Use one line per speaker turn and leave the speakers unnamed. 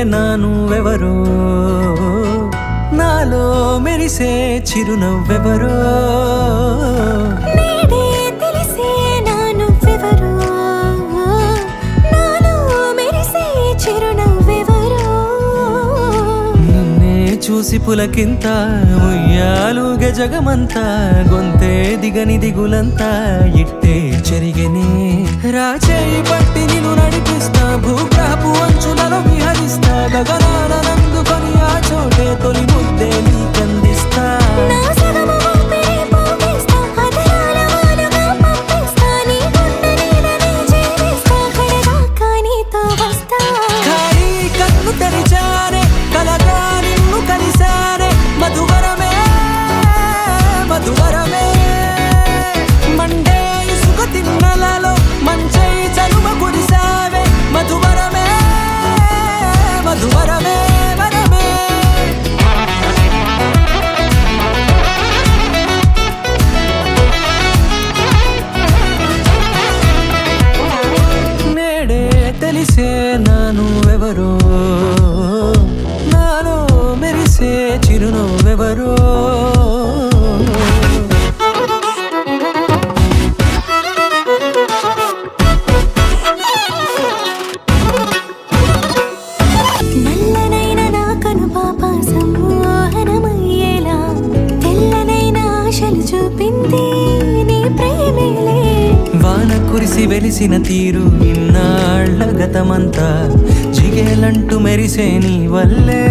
నానువెవరో నాలో మెరిసే చిరునవ్వెవరో
నేడే తెలిసే నానువెవరో నాలో మెరిసే చిరునవ్వెవరో
నిన్నే చూసి పులకింత ఉయ్యాలుగే జగమంతా గొంతే దిగని దిగులంతా ఇట్టే చెరిగెనే రాచేయి పట్టి నిన్ను నడిపిస్తా భూగ్రహపు అంచులలో విహరిస్తా గగనాన నందుకొని ఆ చోటే తొలి ముద్దే నీకందిస్తా
నా సగము ఊపిరి పోగేస్తా అదరాల వానగా పంపిస్తా నీ గుండె నీడనే జీవిస్తా కడదాకా నీతో వస్తా
ఖాళీ కన్ను తెరిచానే కలగా నిన్ను కలిసానే మధువరమే మధువరమే మండే ఇసుక తిన్నలలో మంచై చలువ కురిసావే మధువరమే మధువరమే వరమే నేడే తెలిసే నానువెవరో నాలో మెరిసే చిరునవ్వెవరో
నల్లనైన నా కనుపాప సమ్మోహనమయ్యేలా తెల్లనైన ఆశలు చూపింది నీ ప్రేమేలే
వాన కురిసి వెలిసిన తీరు ఇన్నాళ్ల గతమంతా జిగేలంటూ మెరిసే నీ వల్లే